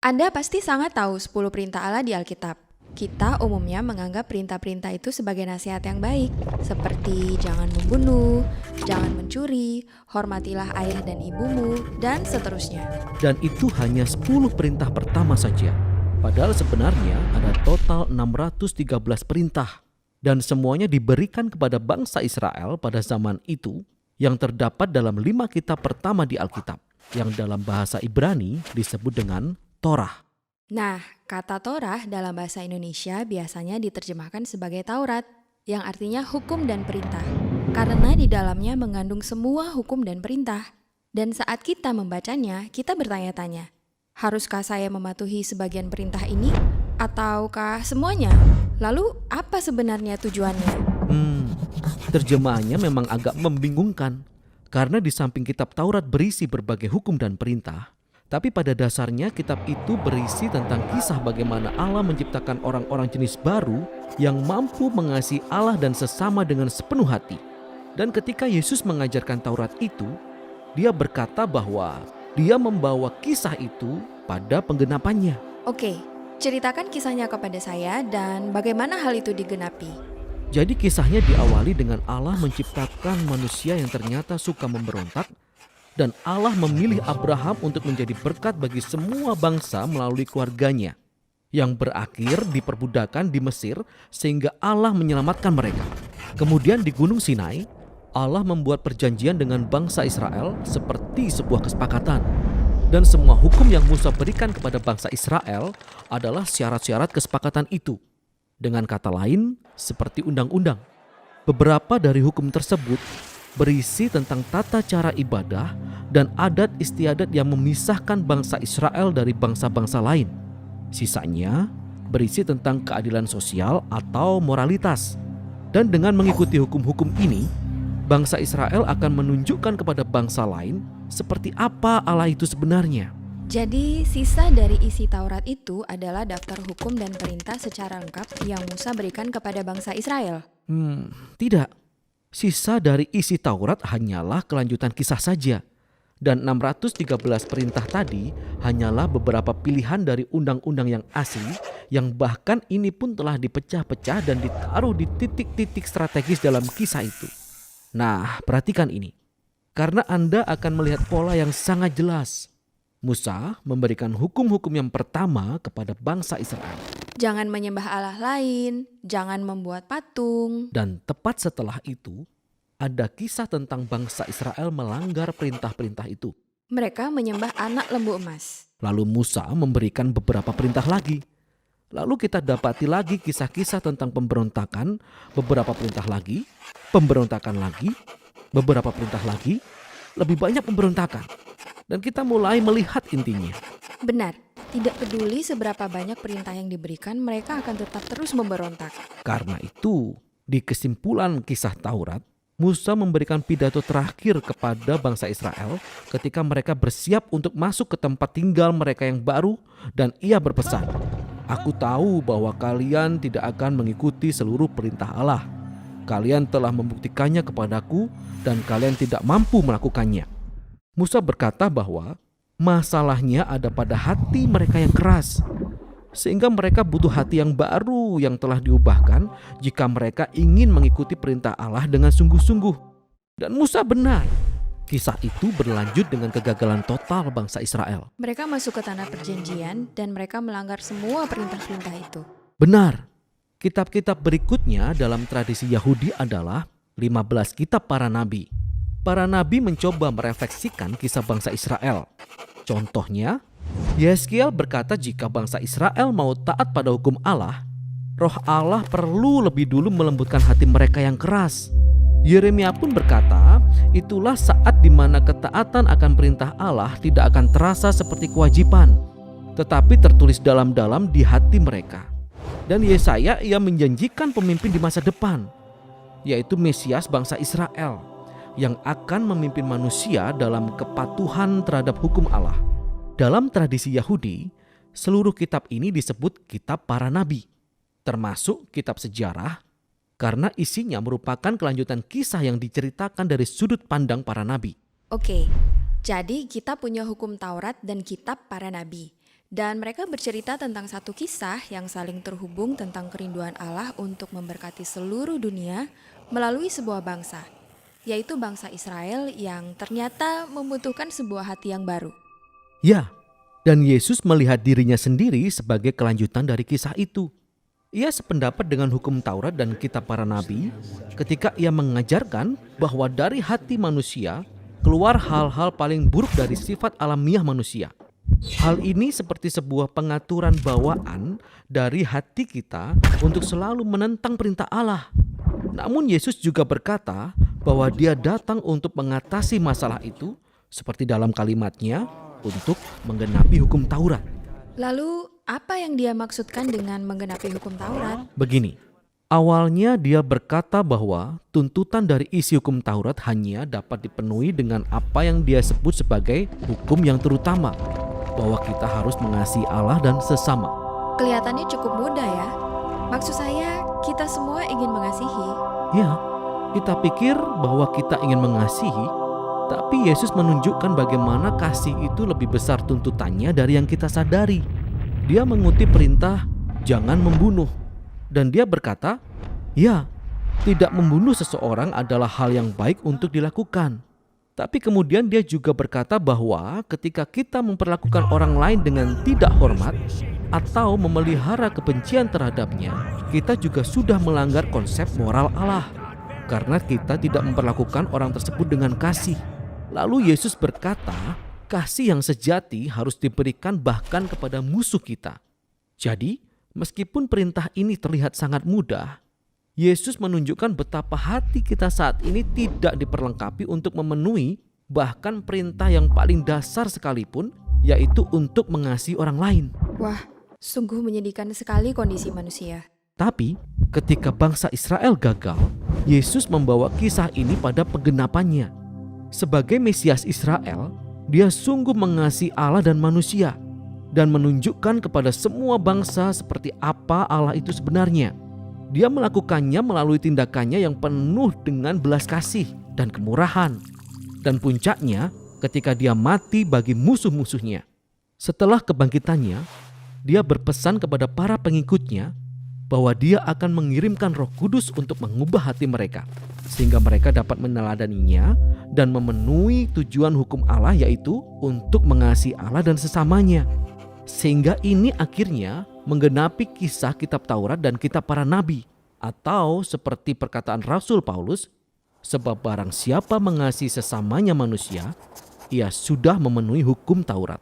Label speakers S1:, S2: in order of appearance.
S1: Anda pasti sangat tahu 10 perintah Allah di Alkitab. Kita umumnya menganggap perintah-perintah itu sebagai nasihat yang baik, seperti jangan membunuh, jangan mencuri, hormatilah ayah dan ibumu, dan seterusnya.
S2: Dan itu hanya 10 perintah pertama saja. Padahal sebenarnya ada total 613 perintah. Dan semuanya diberikan kepada bangsa Israel pada zaman itu yang terdapat dalam 5 kitab pertama di Alkitab, yang dalam bahasa Ibrani disebut dengan Torah.
S1: Nah, kata Torah dalam bahasa Indonesia biasanya diterjemahkan sebagai Taurat, yang artinya hukum dan perintah, karena di dalamnya mengandung semua hukum dan perintah. Dan saat kita membacanya, kita bertanya-tanya, haruskah saya mematuhi sebagian perintah ini, ataukah semuanya? Lalu, apa sebenarnya tujuannya?
S2: Terjemahannya memang agak membingungkan, karena di samping kitab Taurat berisi berbagai hukum dan perintah, tapi pada dasarnya kitab itu berisi tentang kisah bagaimana Allah menciptakan orang-orang jenis baru yang mampu mengasihi Allah dan sesama dengan sepenuh hati. Dan ketika Yesus mengajarkan Taurat itu, dia berkata bahwa dia membawa kisah itu pada penggenapannya.
S1: Oke, ceritakan kisahnya kepada saya dan bagaimana hal itu digenapi.
S2: Jadi kisahnya diawali dengan Allah menciptakan manusia yang ternyata suka memberontak, dan Allah memilih Abraham untuk menjadi berkat bagi semua bangsa melalui keluarganya, yang berakhir di perbudakan di Mesir sehingga Allah menyelamatkan mereka. Kemudian di Gunung Sinai, Allah membuat perjanjian dengan bangsa Israel seperti sebuah kesepakatan. Dan semua hukum yang Musa berikan kepada bangsa Israel adalah syarat-syarat kesepakatan itu. Dengan kata lain, seperti undang-undang. Beberapa dari hukum tersebut berisi tentang tata cara ibadah dan adat istiadat yang memisahkan bangsa Israel dari bangsa-bangsa lain. Sisanya berisi tentang keadilan sosial atau moralitas. Dan dengan mengikuti hukum-hukum ini, bangsa Israel akan menunjukkan kepada bangsa lain seperti apa Allah itu sebenarnya.
S1: Jadi, sisa dari isi Taurat itu adalah daftar hukum dan perintah secara lengkap yang Musa berikan kepada bangsa Israel.
S2: Tidak. Sisa dari isi Taurat hanyalah kelanjutan kisah saja. Dan 613 perintah tadi hanyalah beberapa pilihan dari undang-undang yang asli, yang bahkan ini pun telah dipecah-pecah dan ditaruh di titik-titik strategis dalam kisah itu. Nah, perhatikan ini. Karena Anda akan melihat pola yang sangat jelas. Musa memberikan hukum-hukum yang pertama kepada bangsa Israel.
S1: Jangan menyembah Allah lain, jangan membuat patung.
S2: Dan tepat setelah itu, ada kisah tentang bangsa Israel melanggar perintah-perintah itu.
S1: Mereka menyembah anak lembu emas.
S2: Lalu Musa memberikan beberapa perintah lagi. Lalu kita dapati lagi kisah-kisah tentang pemberontakan, beberapa perintah lagi, pemberontakan lagi, beberapa perintah lagi, lebih banyak pemberontakan. Dan kita mulai melihat intinya.
S1: Benar, tidak peduli seberapa banyak perintah yang diberikan, mereka akan tetap terus memberontak.
S2: Karena itu, di kesimpulan kisah Taurat, Musa memberikan pidato terakhir kepada bangsa Israel ketika mereka bersiap untuk masuk ke tempat tinggal mereka yang baru, dan ia berpesan, "Aku tahu bahwa kalian tidak akan mengikuti seluruh perintah Allah. Kalian telah membuktikannya kepadaku dan kalian tidak mampu melakukannya." Musa berkata bahwa masalahnya ada pada hati mereka yang keras, sehingga mereka butuh hati yang baru yang telah diubahkan jika mereka ingin mengikuti perintah Allah dengan sungguh-sungguh. Dan Musa benar. Kisah itu berlanjut dengan kegagalan total bangsa Israel.
S1: Mereka masuk ke tanah perjanjian dan mereka melanggar semua perintah-perintah itu.
S2: Benar. Kitab-kitab berikutnya dalam tradisi Yahudi adalah 15 kitab para nabi. Para nabi mencoba merefleksikan kisah bangsa Israel. Contohnya, Yeskiel berkata jika bangsa Israel mau taat pada hukum Allah, Roh Allah perlu lebih dulu melembutkan hati mereka yang keras. Yeremia pun berkata, itulah saat di mana ketaatan akan perintah Allah tidak akan terasa seperti kewajiban, tetapi tertulis dalam-dalam di hati mereka. Dan Yesaya ia menjanjikan pemimpin di masa depan, yaitu Mesias bangsa Israel, yang akan memimpin manusia dalam kepatuhan terhadap hukum Allah. Dalam tradisi Yahudi, seluruh kitab ini disebut kitab para nabi, termasuk kitab sejarah, karena isinya merupakan kelanjutan kisah yang diceritakan dari sudut pandang para nabi.
S1: Oke, jadi kita punya hukum Taurat dan kitab para nabi. Dan mereka bercerita tentang satu kisah yang saling terhubung tentang kerinduan Allah untuk memberkati seluruh dunia melalui sebuah bangsa, yaitu bangsa Israel yang ternyata membutuhkan sebuah hati yang baru.
S2: Ya, dan Yesus melihat dirinya sendiri sebagai kelanjutan dari kisah itu. Ia sependapat dengan hukum Taurat dan kitab para nabi ketika ia mengajarkan bahwa dari hati manusia keluar hal-hal paling buruk dari sifat alamiah manusia. Hal ini seperti sebuah pengaturan bawaan dari hati kita untuk selalu menentang perintah Allah. Namun Yesus juga berkata bahwa Dia datang untuk mengatasi masalah itu seperti dalam kalimatnya untuk menggenapi hukum Taurat.
S1: Lalu, apa yang dia maksudkan dengan menggenapi hukum Taurat?
S2: Begini, awalnya Dia berkata bahwa tuntutan dari isi hukum Taurat hanya dapat dipenuhi dengan apa yang Dia sebut sebagai hukum yang terutama, bahwa kita harus mengasihi Allah dan sesama.
S1: Kelihatannya cukup mudah ya. Maksud saya, kita semua ingin mengasihi.
S2: Ya, kita pikir bahwa kita ingin mengasihi, tapi Yesus menunjukkan bagaimana kasih itu lebih besar tuntutannya dari yang kita sadari. Dia mengutip perintah, jangan membunuh. Dan Dia berkata, ya, tidak membunuh seseorang adalah hal yang baik untuk dilakukan. Tapi kemudian Dia juga berkata bahwa ketika kita memperlakukan orang lain dengan tidak hormat atau memelihara kebencian terhadapnya, kita juga sudah melanggar konsep moral Allah karena kita tidak memperlakukan orang tersebut dengan kasih. Lalu Yesus berkata, kasih yang sejati harus diberikan bahkan kepada musuh kita. Jadi, meskipun perintah ini terlihat sangat mudah, Yesus menunjukkan betapa hati kita saat ini tidak diperlengkapi untuk memenuhi bahkan perintah yang paling dasar sekalipun, yaitu untuk mengasihi orang lain.
S1: Wah, sungguh menyedihkan sekali kondisi manusia.
S2: Tapi ketika bangsa Israel gagal, Yesus membawa kisah ini pada penggenapannya. Sebagai Mesias Israel, Dia sungguh mengasihi Allah dan manusia dan menunjukkan kepada semua bangsa seperti apa Allah itu sebenarnya. Dia melakukannya melalui tindakannya yang penuh dengan belas kasih dan kemurahan. Dan puncaknya ketika Dia mati bagi musuh-musuhnya. Setelah kebangkitannya, Dia berpesan kepada para pengikutnya bahwa Dia akan mengirimkan Roh Kudus untuk mengubah hati mereka, sehingga mereka dapat meneladaninya dan memenuhi tujuan hukum Allah, yaitu untuk mengasihi Allah dan sesamanya. Sehingga ini akhirnya menggenapi kisah kitab Taurat dan kitab para nabi. Atau seperti perkataan Rasul Paulus, sebab barang siapa mengasihi sesamanya manusia, ia sudah memenuhi hukum Taurat.